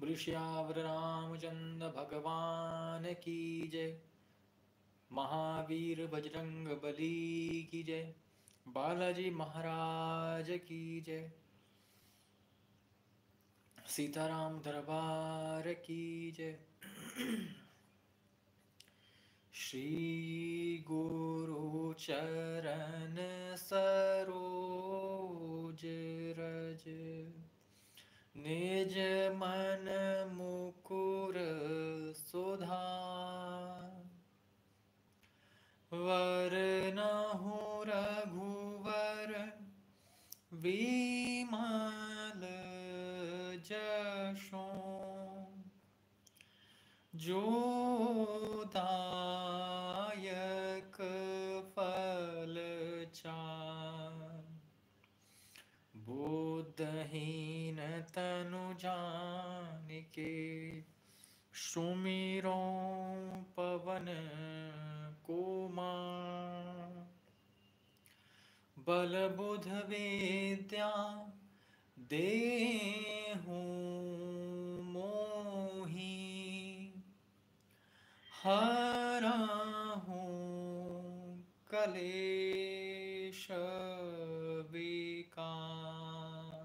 बोलो श्यावर रामचंद्र भगवान की जय। महावीर बजरंग बली की जय। बालाजी महाराज की जय। सीताराम दरबार की जय। श्री गुरु चरण सरोज रज निज मन मुकुर सुधार। वरनहु रघुवर विमल जसो जो दायक फल चार। बुद्धहीन तनु जानिके सुमिरो पवन कुमार। बल बुध विद्या देहु मोहि हरहु कलेश विकार।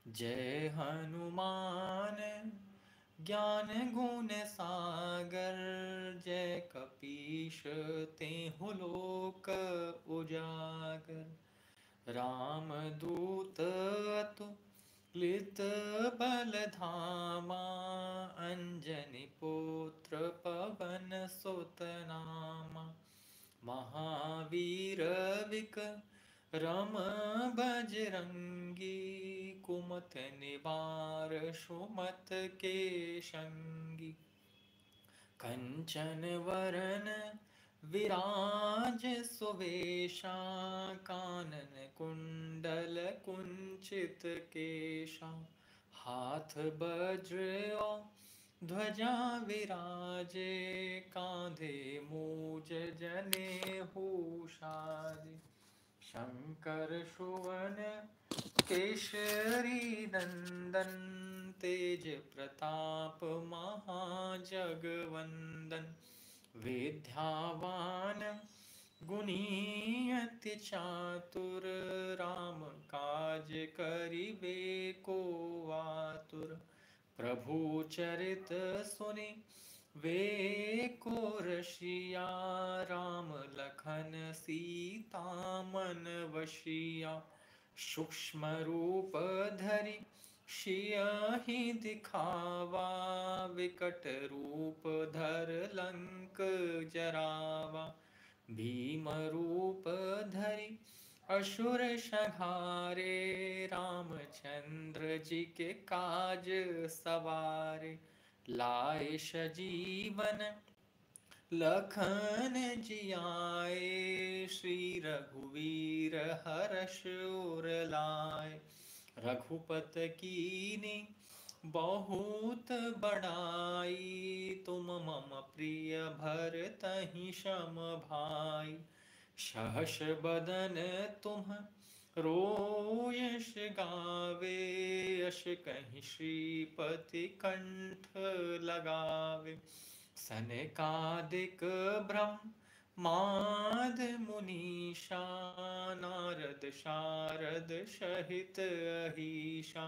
जय हनुमान ज्ञान गुण सागर। जय कपीश तेहु लोक उजागर। राम दूत अतुलित बल धामा। अंजनी पुत्र पवन सुत नामा। महावीर विक्रम बजरंगी। कुमत निवार सुमत के संगी। कंचन वरन विराज सुवेशा। कानन कुंडल कुंचित केशा। हाथ वज्र और ध्वजा विराजे। कांधे मूज जनेऊ साजे। शंकर सुवन केसरी नंदन। तेज प्रताप महाजगवंदन। विद्यावान गुणी अति चातुर। राम काज करिबे को आतुर। प्रभु चरित सुनि वे को रसिया। राम लखन सीता मन वशिया। सूक्ष्म रूप धरि सियहि दिखावा। विकट रूप धर लंक जरावा। भीम रूप धरि असुर संहारे। रामचंद्र जी के काज सवारे। लाए सजीवन लखन जियाए। श्री रघुवीर हर्ष उर लाए। रघुपत कीनी बहुत बड़ाई। तुम मम प्रिय भरतहि सम भाई। सहस बदन तुम रोयस गावे। यश कहि श्रीपति कंठ लगावे। सनकादिक ब्रह्माद मुनीषा। नारद शारद सहित अहीशा।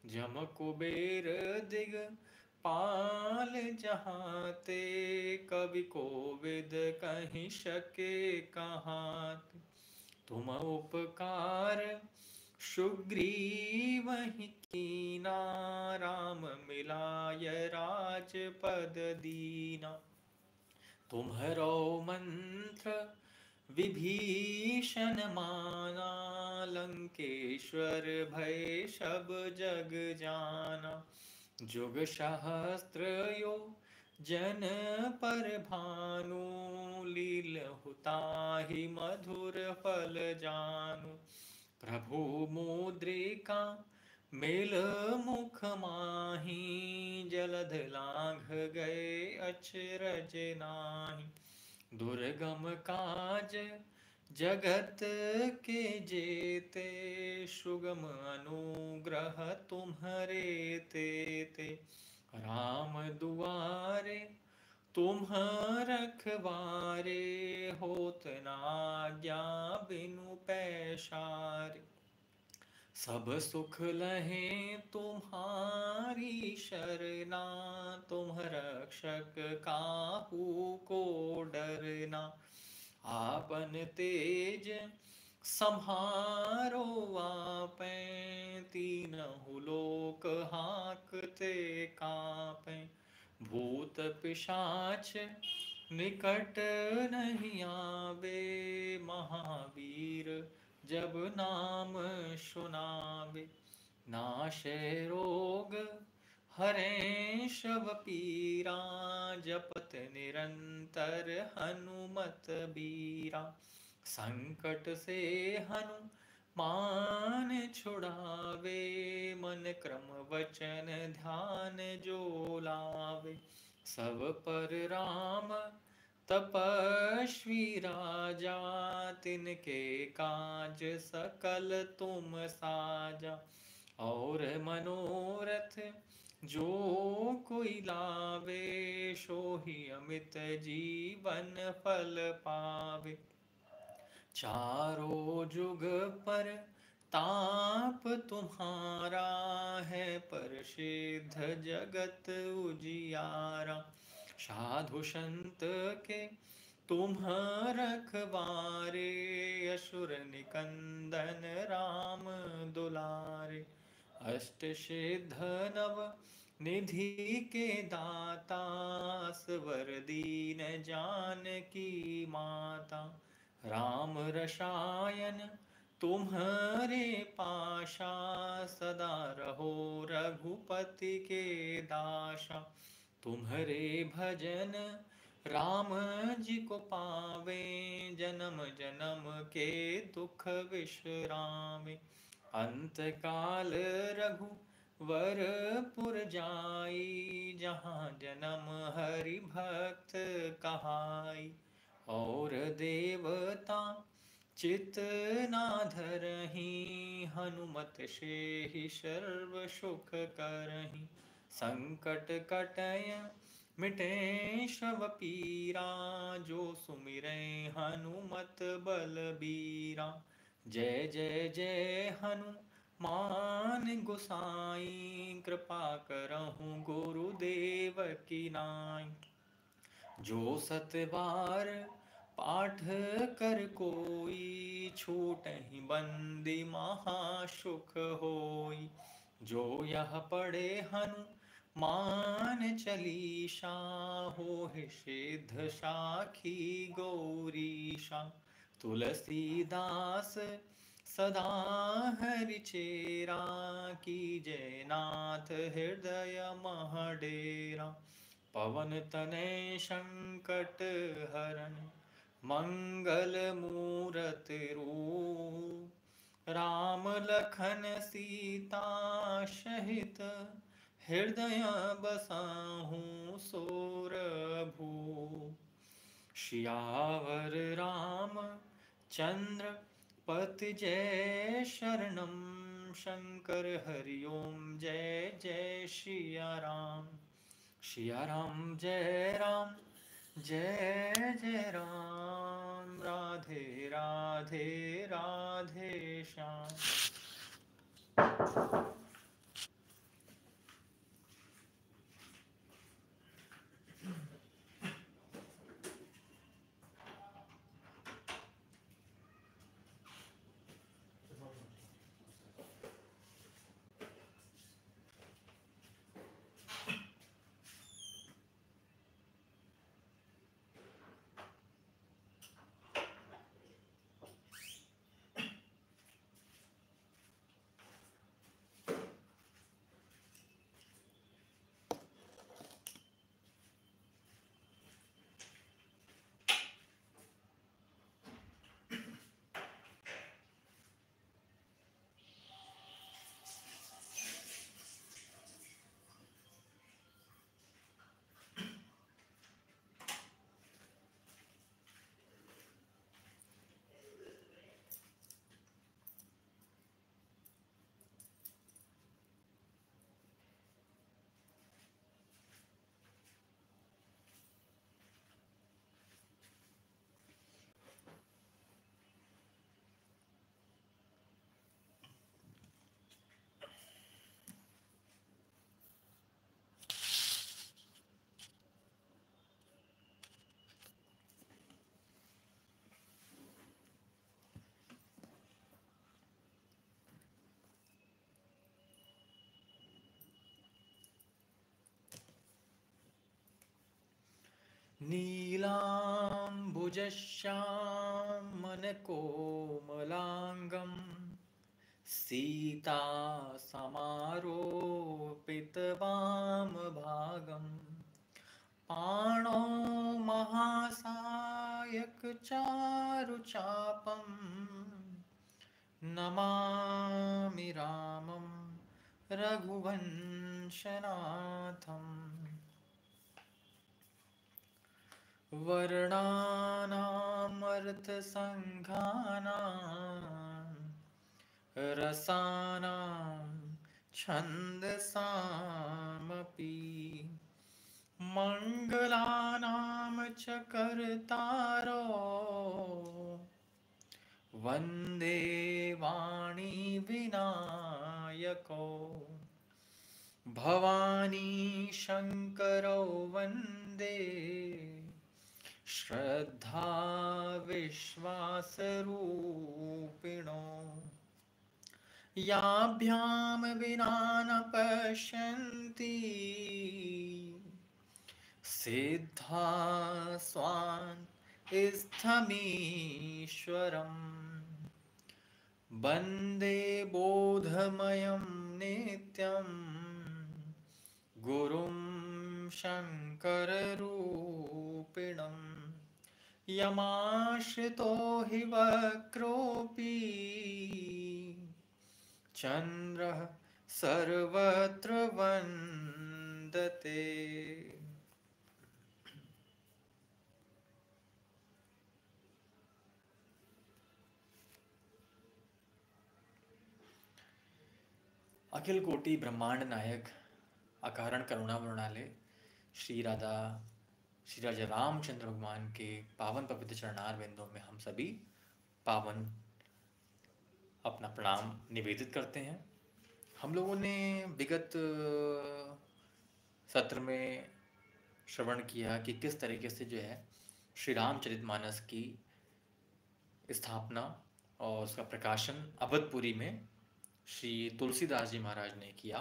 जम कुबेर दिग पाल जहाते। कवि कोविद कहि सके कहाते। तुम उपकार सुग्रीवहि कीना। राम मिलाय राजपद दीना। तुम्हरो मंत्र विभीषण माना। लंकेश्वर भय सब जग जाना। जुग सहस्त्र यो जन पर भानु। लील्हु ताहि मधुर फल जानु। प्रभु मुद्रिका मेल मुख माही। जलध लांघ गए अचरज नाही। दुर्गम काज जगत के जेते सुगम अनुग्रह तुम्हारे ते राम दुआरे तुम रखवारे होत न आज्ञा बिनु पैसारे सब सुख लहे तुम्हारी शरणा तुम रक्षक काहू को डरना आपन तेज सम्हारो आपै तीनहु लोक हाकते कांपै भूत पिशाच निकट नहीं आवे महावीर जब नाम सुनावे नाशे रोग हरे शव पीरा जपत निरंतर हनुमत बीरा संकट से हनुमान छुड़ावे मन क्रम वचन ध्यान जो लावे सब पर राम तपस्वी राजा तिनके काज सकल तुम साजा और मनोरथ जो कोई लावे सोहि अमित जीवन फल पावे चारों जुग पर ताप तुम्हारा है प्रसिद्ध जगत उजियारा साधु संत के तुम रखवारे असुर निकंदन राम दुलारे अष्ट सिद्ध नव निधि के दाता स्वर दीन जानकी माता राम रसायन तुम्हारे पाशा सदा रहो रघुपति के दासा तुम्हारे भजन राम जी को पावे जन्म जन्म के दुख विश्रामे अंत काल रघु वर पुर जाई जहाँ जन्म हरि भक्त कहाई और देवता चित ना धरहि हनुमत से ही सर्व सुख करहि संकट कटय मिटे शव पीरा जो सुमिरै हनुमत बलबीरा जय जय जय हनुमान गोसाई कृपा करहु गुरुदेव की नाई जो सतबार पाठ कर कोई छूटहि बंदी महासुख होई जो यह पढ़े हनुमान चालीसा होहि सिद्ध साखी गौरीशा तुलसीदास सदा हरिचेरा की जयनाथ हृदय महडेरा पवन तनय संकट हरण मंगल मूरति रूप राम लखन सीता सहित हृदय बसाहूँ सोरभू सियावर राम चंद्र पति जय शरणम शंकर हरिओम जय जय सिया राम जय राम जय जय राम राधे राधे राधे श्याम। नीलाम्बुजश्यामलकोमलाङ्गं सीता समारोपितवामभागं पाणौ महासायकचारुचापं नमामि रामं रघुवंशनाथम्। वर्णानामर्थसङ्घानां रसानां छन्दसामपि मङ्गलानां च कर्तारो वन्दे वाणी विनायको भवानी शङ्करो वन्दे श्रद्धा विश्वासरूपिणो याभ्यां विना न पश्यन्ति सिद्धा स्वान् स्थमीश्वरम् वन्दे बोधमयं नित्यं गुरुं शङ्कररूपिणम् यमाश्रितो हि वक्रोऽपि चन्द्रः सर्वत्र वन्दते। अखिल कोटि ब्रह्मांड नायक अकारण करुणा वर्णालय श्री राजा रामचंद्र भगवान के पावन पवित्र चरणार बिंदुओं में हम सभी पावन अपना प्रणाम निवेदित करते हैं। हम लोगों ने विगत सत्र में श्रवण किया कि किस तरीके से जो है श्री रामचरितमानस की स्थापना और उसका प्रकाशन अवधपुरी में श्री तुलसीदास जी महाराज ने किया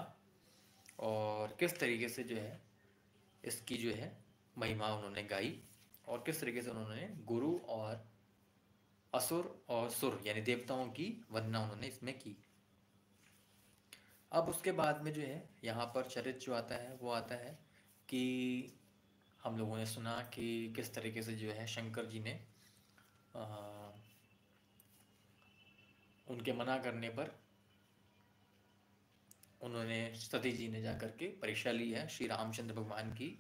और किस तरीके से जो है इसकी जो है महिमा उन्होंने गाई और किस तरीके से उन्होंने गुरु और असुर और सुर यानी देवताओं की वंदना उन्होंने इसमें की। अब उसके बाद में जो है यहाँ पर चरित्र जो आता है वो आता है कि हम लोगों ने सुना कि किस तरीके से जो है शंकर जी ने उनके मना करने पर उन्होंने सती जी ने जाकर के परीक्षा ली है श्री रामचंद्र भगवान की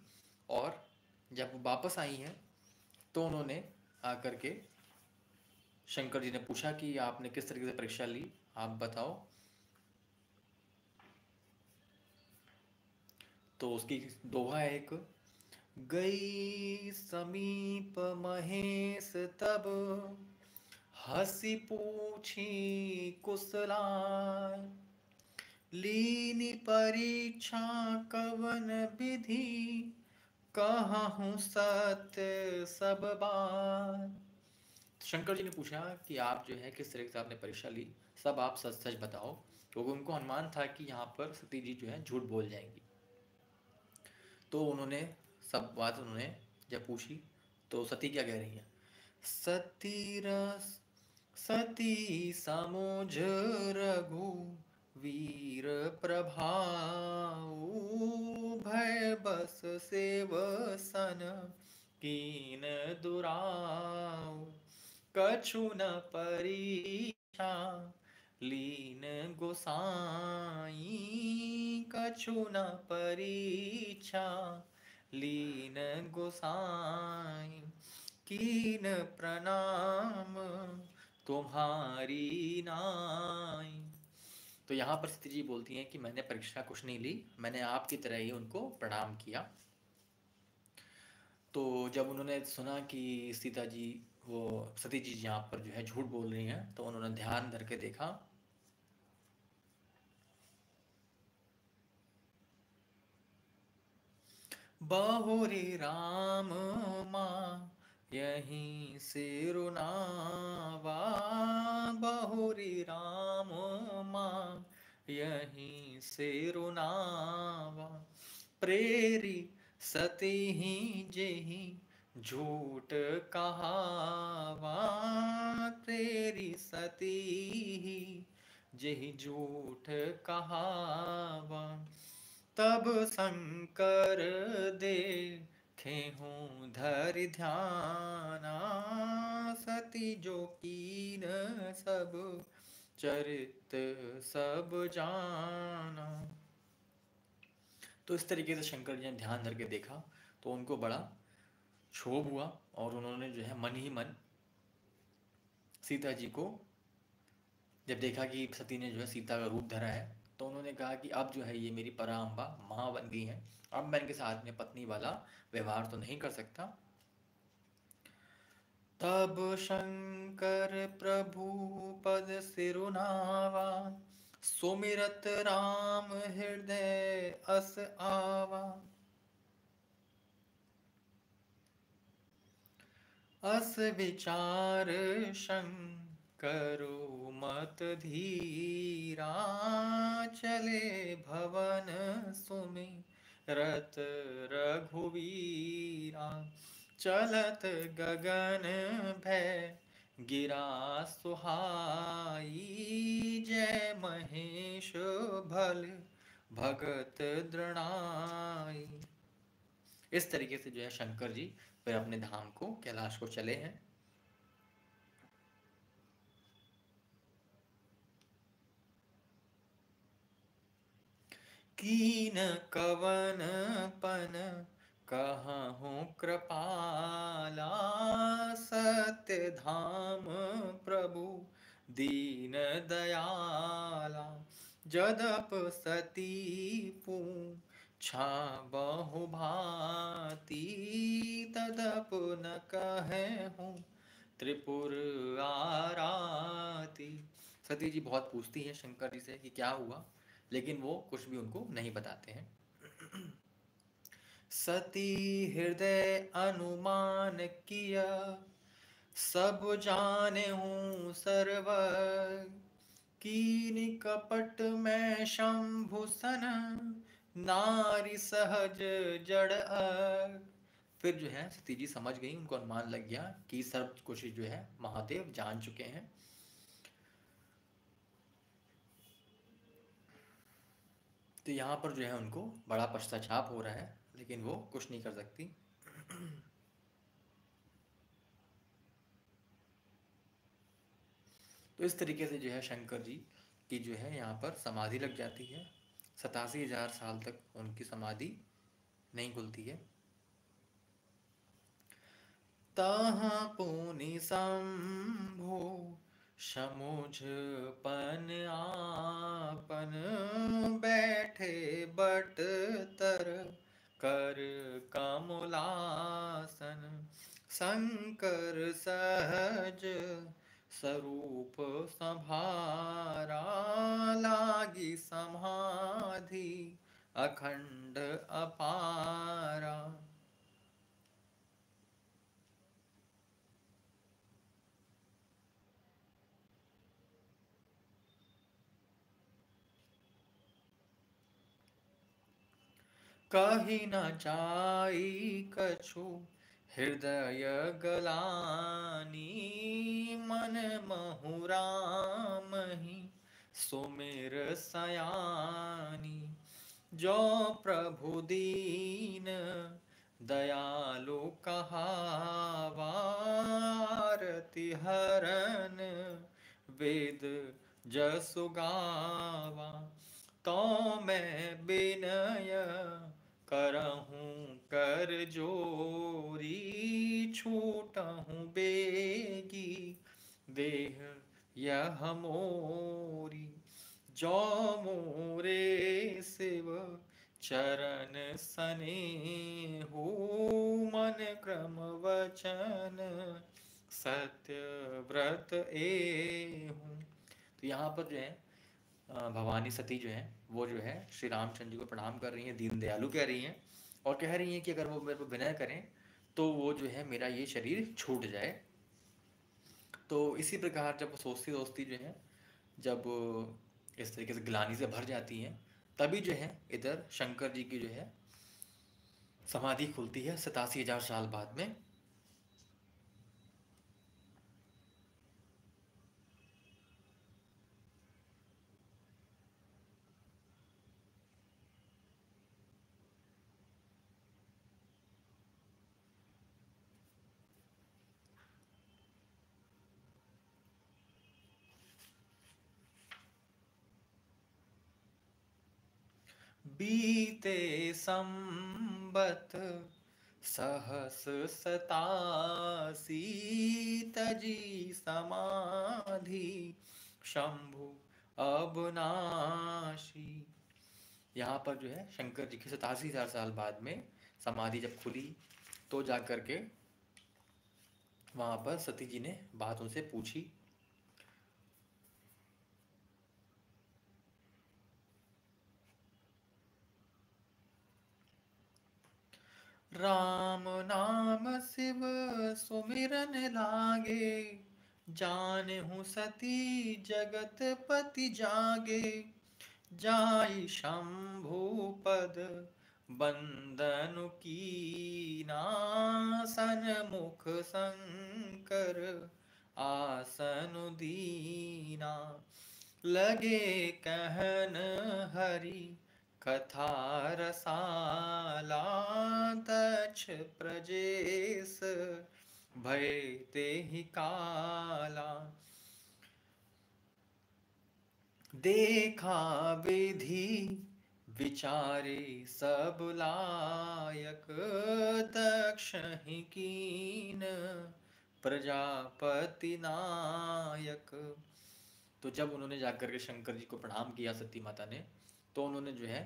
और जब वो वापस आई हैं तो उन्होंने आकर के शंकर जी ने पूछा कि आपने किस तरीके से परीक्षा ली, आप बताओ। तो उसकी दोहा है एक, गई समीप महेश तब हंसी पूछी कुशलाय लीनी परीक्षा कवन विधि कहूँ सत्य सब बार। शंकर जी ने पूछा कि आप जो है किस तरीके से आपने परीक्षा ली, सब आप सच सच बताओ, क्योंकि उनको अनुमान था कि यहाँ पर सती जी जो है झूठ बोल जाएंगी। तो उन्होंने सब बात उन्होंने जब पूछी तो सती क्या कह रही हैं, सती समुझ रघु वीर प्रभाऊ भय बस सेव सन कीन दुराऊ कछु न परीक्षा लीन गोसाई कछु न परीक्षा लीन गोसाई कीन प्रणाम तुम्हारी नाई। तो यहाँ पर सती जी बोलती हैं कि मैंने परीक्षा कुछ नहीं ली, मैंने आपकी तरह ही उनको प्रणाम किया। तो जब उन्होंने सुना कि सीता जी वो सती जी यहाँ पर जो है झूठ बोल रही हैं तो उन्होंने ध्यान धर के देखा बहुरी राम माँ यहीं सिरुनावा बहुरी राम माँ यहीं सिरुनावा प्रेरी सती ही जेहि झूठ कहावा तेरी सती, जेहि झूठ कहावा। तब शंकर देखे हूँ धरि ध्याना, सती जो कीन सब चरित सब जाना। तो इस तरीके से शंकर जी ने ध्यान धर के देखा तो उनको बड़ा क्षोभ हुआ, और उन्होंने जो है मन ही मन सीता जी को, जब देखा कि सती ने जो है सीता का रूप धरा है, तो उन्होंने कहा कि अब जो है ये मेरी पराम्बा माँ बन गई हैं, अब मैं इनके साथ में पत्नी वाला व्यवहार तो नहीं कर सकता। तब शंकर प्रभु पद सिरुनावा, सुमिरत राम हृदय अस आवा। अस विचार शंकरो मत धीरा, चले भवन सुमिरत रघुवीरा। चलत गगन भय गिरा सुहाई, जय महेश भल भगत दृढ़ाई। इस तरीके से जो है शंकर जी फिर अपने धाम को, कैलाश को चले हैं। कीन कवन पन कहूँ कृपाला, सत्य धाम प्रभु दीन दयाला। जदप सती पूछा बहु भांति, तदप न कहूँ त्रिपुर आराती। सती जी बहुत पूछती है शंकर जी से कि क्या हुआ, लेकिन वो कुछ भी उनको नहीं बताते हैं। सती हृदय अनुमान किया, सब जाने हूँ सर्व, कीन कपट में शंभु सन, नारी सहज जड़ अग। फिर जो है सती जी समझ गई, उनको अनुमान लग गया कि सब कुछ जो है महादेव जान चुके हैं। तो यहाँ पर जो है उनको बड़ा पश्चाताप हो रहा है, लेकिन वो कुछ नहीं कर सकती। तो इस तरीके से जो है शंकर जी की जो है यहाँ पर समाधि लग जाती है। 87,000 साल तक उनकी समाधि नहीं खुलती है। तहाँ पुनि शंभु समुझ पन आपन, बैठे बट तर कर कमलासन। शंकर सहज स्वरूप संभारा, लागी समाधि अखंड अपारा। कही न जाई कछु हृदय गलानी, मन महुरामहि सुमिर सयानी। जो प्रभु दीन दयालु कहावा, आरती हरन वेद जसु गावा। तो मैं विनय करहूँ कर जोरी, छूटहूँ बेगी देह यह मोरी। जो मोरे शिव चरण सनेहु, मन क्रम वचन सत्य व्रत एहूँ। तो यहाँ पर जो है भवानी सती जो है वो जो है श्री रामचंद्र जी को प्रणाम कर रही हैं, दीन दयालु कह रही हैं, और कह रही हैं कि अगर वो मेरे को विनय करें तो वो जो है मेरा ये शरीर छूट जाए। तो इसी प्रकार जब वो सोचती सोचती जो है, जब इस तरीके से ग्लानि से भर जाती हैं, तभी जो है इधर शंकर जी की जो है समाधि खुलती है 87,000 साल बाद में। बीते संबत सहस सतासी, तजी समाधि शंभु अबनाशी। यहाँ पर जो है शंकर जी की 87,000 साल बाद में समाधि जब खुली तो जा कर के वहाँ पर सती जी ने बात उनसे पूछी। राम नाम शिव सुमिरन लागे, जानहु सती जगत पति जागे। जाई शंभु पद बंदनु कीना, सन्मुख शंकर आसनु दीना। लगे कहन हरि कथा रसाला, दक्ष प्रजेश भय तेहि काला। देखा विधि विचारे सब लायक, दक्ष ही कीन प्रजापति नायक। तो जब उन्होंने जाकर के शंकर जी को प्रणाम किया सती माता ने, तो उन्होंने जो है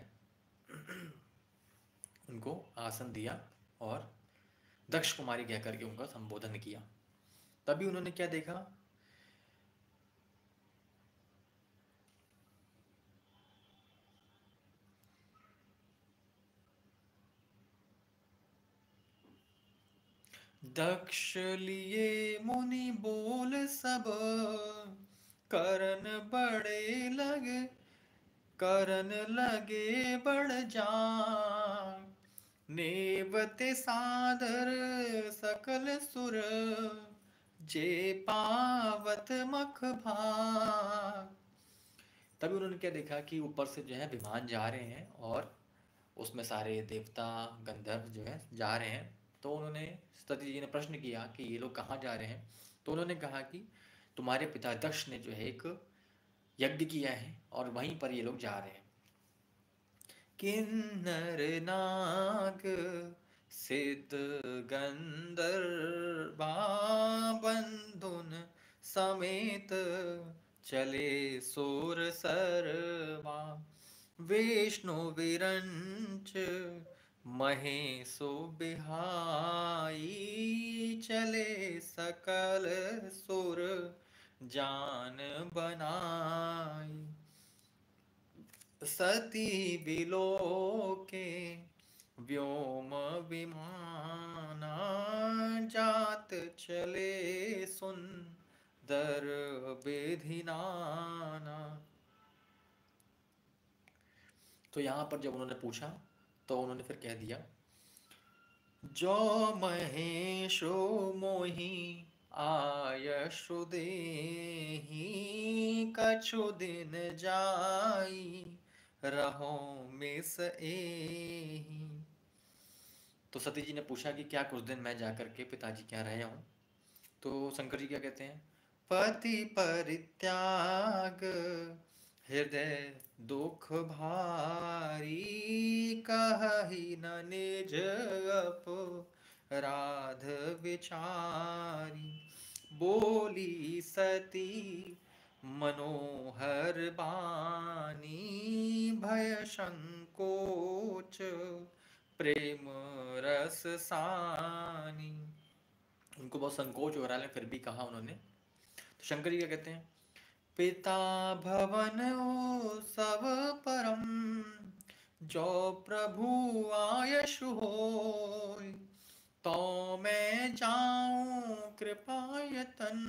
उनको आसन दिया और दक्ष कुमारी कह करके उनका संबोधन किया। तभी उन्होंने क्या देखा, दक्ष लिए मुनि बोल सब, करन बड़े लगे करन लगे बढ़ जान। नेवते सादर सकल सुर, जे पावत मख भाग। तभी उन्होंने क्या देखा कि ऊपर से जो है विमान जा रहे हैं और उसमें सारे देवता गंधर्व जो है जा रहे हैं। तो उन्होंने सती जी ने प्रश्न किया कि ये लोग कहाँ जा रहे हैं। तो उन्होंने कहा कि तुम्हारे पिता दक्ष ने जो है एक यज्ञ किया है और वहीं पर ये लोग जा रहे हैं। किन्नर नाग सिद्ध गंधर्वा, बंधुन समेत चले सुर सरवा। विष्णु विरंच महेशो बिहाई, चले सकल सुर जान बनाई। सती बिलोके व्योम विमाना, जात चले सुंदर विधि नाना। तो यहाँ पर जब उन्होंने पूछा तो उन्होंने फिर कह दिया, जो महेशो मोहि आयशु देहि, कछु दिन जाई रहो मिस एहि। तो सती जी ने पूछा कि क्या कुछ दिन मैं जाकर के पिताजी क्या रहे हूँ। तो शंकर जी क्या कहते हैं, पति परित्याग हृदय दुख भारी, कहि न निज अपराध विचारी। बोली सती मनोहर बानी, भय संकोच प्रेम रस सानी। उनको बहुत संकोच हो रहा है फिर भी कहा उन्होंने। तो शंकर जी क्या कहते हैं, पिता भवन ओ सब परम, जो प्रभु आयशु होय। तो मैं जाऊं कृपायतन,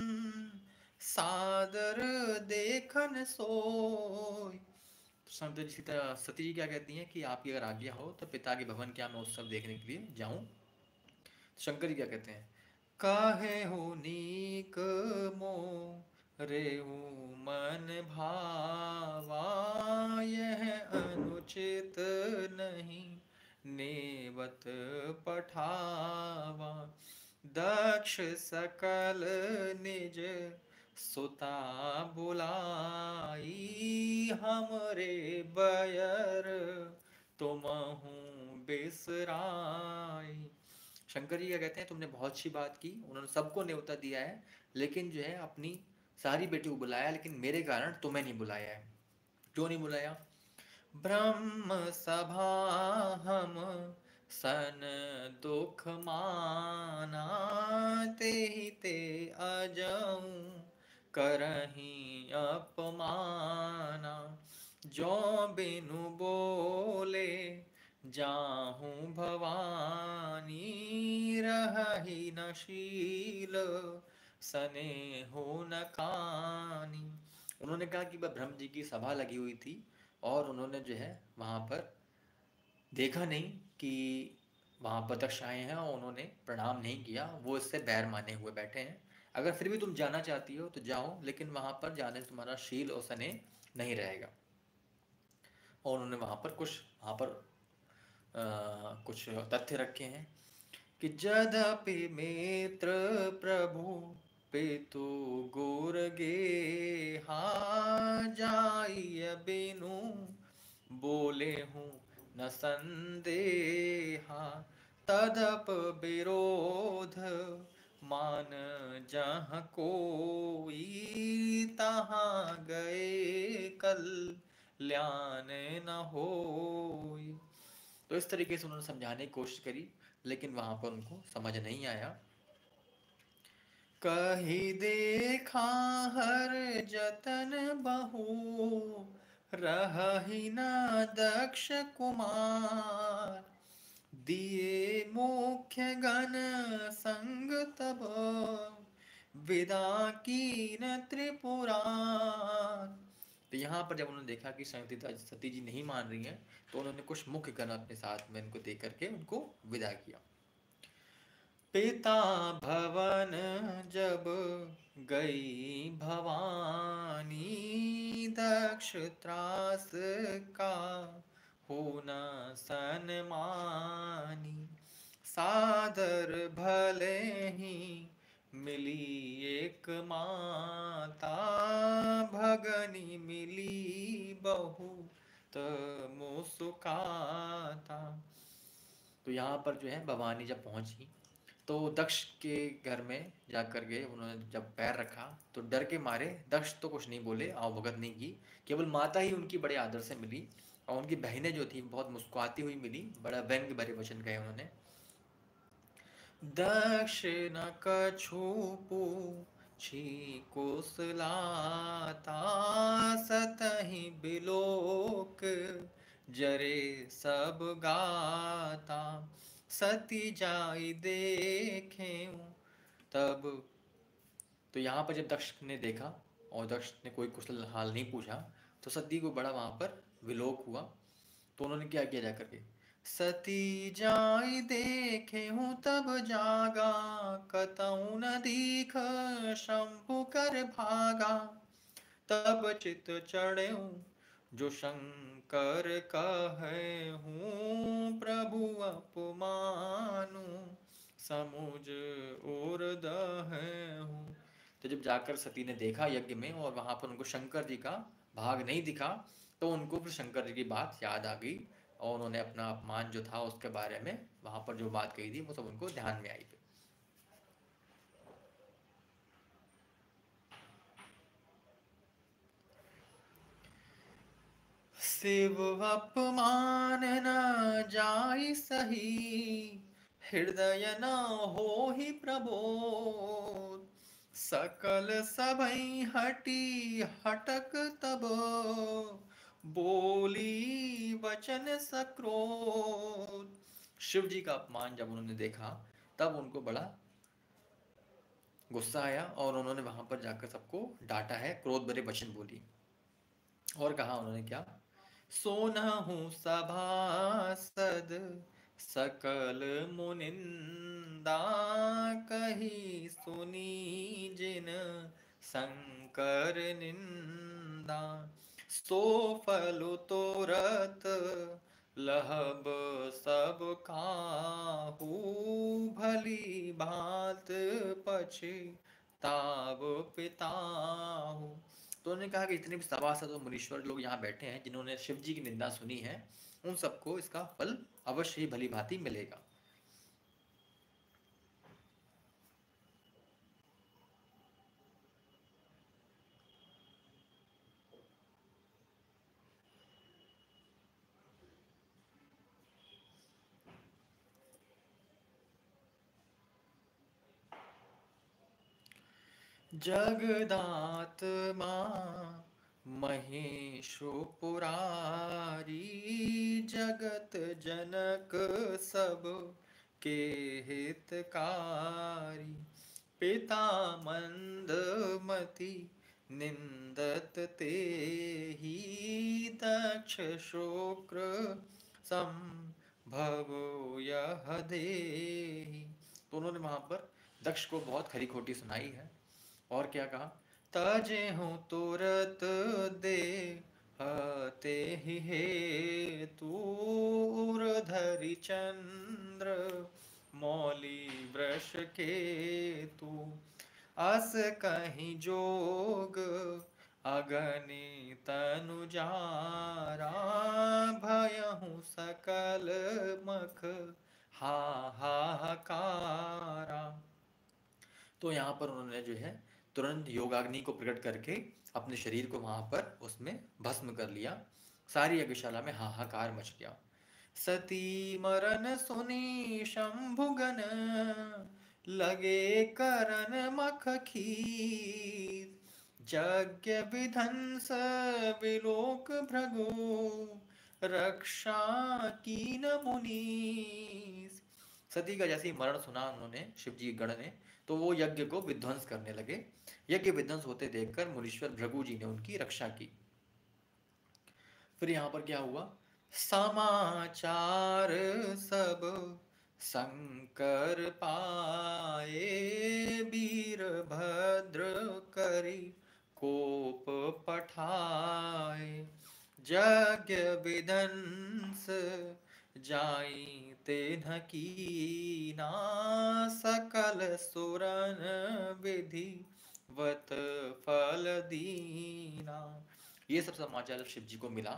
सादर देखन सोय। संत जी सती जी क्या कहती हैं कि आपकी अगर आज्ञा हो तो पिता के भवन क्या मैं उत्सव देखने के लिए जाऊं। शंकर जी क्या कहते हैं, काहे हो नीक मो रेहू मन भावा, यह अनुचित नहीं नेवत पठावा। दक्ष सकल निज सुता बुलाई, हमरे बयर तुम हूँ बिसराई। शंकर जी क्या कहते हैं, तुमने बहुत अच्छी बात की, उन्होंने सबको न्योता दिया है, लेकिन जो है अपनी सारी बेटियों को बुलाया, लेकिन मेरे कारण तुम्हें नहीं बुलाया है। क्यों नहीं बुलाया? ब्रह्म सभा हम सन दुख माना, ते ही ते अजऊँ करही अपमाना। जो बिनु बोले जाहूँ भवानी, रही न शील स्नेहो न कानी। उन्होंने कहा कि वह ब्रह्म जी की सभा लगी हुई थी और उन्होंने जो है वहाँ पर देखा नहीं कि वहाँ पर दक्ष आए हैं, और उन्होंने प्रणाम नहीं किया, वो इससे बैर माने हुए बैठे हैं। अगर फिर भी तुम जाना चाहती हो तो जाओ, लेकिन वहाँ पर जाने से तुम्हारा शील और स्नेह नहीं रहेगा। और उन्होंने वहाँ पर कुछ तथ्य रखे हैं कि जदपि मित्र प्रभु पितु गुर गेहा, जाइय बिनु बोले हूँ न संदेहा। तदप विरोध मान जहाँ कोई, तहाँ गए कल्याण न होई। तो इस तरीके से उन्होंने समझाने की कोशिश करी, लेकिन वहां पर उनको समझ नहीं आया। कही देखा हर जतन बहु, रही न दक्ष कुमार। दिए मुख्य गण संग तब, विदा कीन त्रिपुरार। तो यहाँ पर जब उन्होंने देखा कि सती जी नहीं मान रही हैं, तो उन्होंने कुछ मुख्य गण अपने साथ में इनको दे करके उनको विदा किया। पिता भवन जब गई भवानी, दक्ष त्रास का होना सनमानी। सादर भले ही मिली एक माता, भगनी मिली बहुत मुस्काता। तो यहाँ पर जो है भवानी जब पहुंची, तो दक्ष के घर में जाकर के उन्होंने जब पैर रखा, तो डर के मारे दक्ष तो कुछ नहीं बोले, आवभगत नहीं की, केवल माता ही उनकी बड़े आदर से मिली, और उनकी बहनें जो थी बहुत मुस्कुराती हुई मिली, बड़ा व्यंग्य भरे वचन कहे उन्होंने। दक्ष न कछु पूछी कुशलाता, सतहि बिलोक जरे सब गाता। सती जाई देखे तब। तो यहाँ पर जब दक्ष ने देखा और दक्ष ने कोई कुशल हाल नहीं पूछा, तो सती को बड़ा वहां पर विलोक हुआ। तो उन्होंने क्या किया जाकर के, सती जाई देखे हूँ तब जागा, कतहु न दीख शंभु कर भागा। तब चित चढ़े जो शंकर कहे हूँ, प्रभु अपमानु समुझ और दहे हूँ। तो जब जाकर सती ने देखा यज्ञ में और वहां पर उनको शंकर जी का भाग नहीं दिखा, तो उनको फिर शंकर जी की बात याद आ गई, और उन्होंने अपना अपमान जो था उसके बारे में वहां पर जो बात कही थी वो सब उनको ध्यान में आई। शिव अपमान न जाई सही, हृदय न हो ही प्रबोध। सकल सबई हटी हटक तब, बोली वचन सक्रोध। शिव जी का अपमान जब उन्होंने देखा, तब उनको बड़ा गुस्सा आया, और उन्होंने वहां पर जाकर सबको डांटा है, क्रोध भरे वचन बोली। और कहा उन्होंने क्या, सोनहु सभासद सकल मुनिंदा, कही सुनी जिन शंकर निंदा। सो फल तोरत लहब सब काहू, भली भांत पछताव पिताहू। तो उन्होंने कहा कि जितने भी सभासद और मुनीश्वर लोग यहाँ बैठे हैं जिन्होंने शिव जी की निंदा सुनी है, उन सबको इसका फल अवश्य ही भली भांति मिलेगा। जगदात्मा महेशो पुरारी, जगत जनक सब के हितकारी। पिता मंदमति निंदत ते ही, दक्ष शुक्र संभव यह देहि। तो उन्होंने वहां पर दक्ष को बहुत खरी खोटी सुनाई है। और क्या कहा, तजे हूँ तुरत दे हते ही हे तूर धरि चंद्र मौली वृष के तू। अस कहीं जोग अगनि तनु जारा, भयहु सकल मख हाहाकारा। तो यहाँ पर उन्होंने जो है तुरंत योगाग्नि को प्रकट करके अपने शरीर को वहां पर उसमें भस्म कर लिया। सारी यज्ञशाला में हाहाकार मच गया। सती मरन सुनी शंभुगन, लगे करन मख खीर। यज्ञ विध्वंस विलोक भृगु, रक्षा कीन मुनीस। सती का जैसे ही मरण सुना उन्होंने, शिव जी गण ने, तो वो यज्ञ को विध्वंस करने लगे। यज्ञ विध्वंस होते देखकर मुनीश्वर भृगु जी ने उनकी रक्षा की। फिर यहाँ पर क्या हुआ, समाचार सब शंकर पाए, वीरभद्र करी कोप पठाए। यज्ञ विध्वंस जाई तेन्ह कीना, सकल सुरन विधि वत फल दीना। ये सब समाचार जब शिव जी को मिला,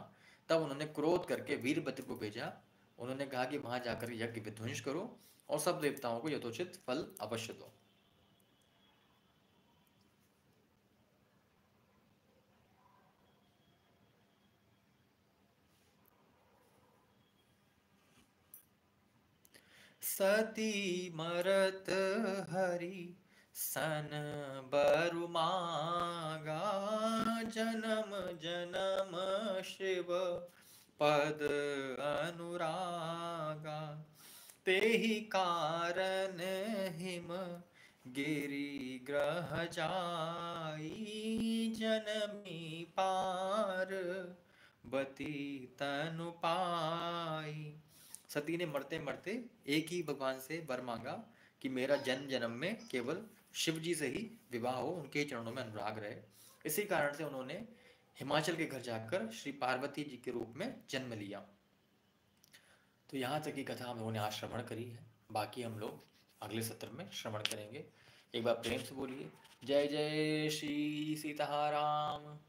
तब उन्होंने क्रोध करके वीरभद्र को भेजा। उन्होंने कहा कि वहां जाकर यज्ञ विध्वंस करो और सब देवताओं को यथोचित फल अवश्य दो। सती मरत हरि सन बरु मागा, जन्म जन्म शिव पद अनुरागा। तेहि कारण हिम गिरि ग्रह जाई, जनमी पार बती तनु पाई। सती ने मरते मरते एक ही भगवान से वर मांगा कि मेरा जन्म जन्म में केवल शिव जी से ही विवाह हो, उनके ही चरणों में अनुराग रहे। इसी कारण से उन्होंने हिमाचल के घर जाकर श्री पार्वती जी के रूप में जन्म लिया। तो यहाँ तक की कथा हम लोगों ने आज श्रवण करी है। बाकी हम लोग अगले सत्र में श्रवण करेंगे। एक बार प्रेम से बोलिए, जय जय श्री सीताराम।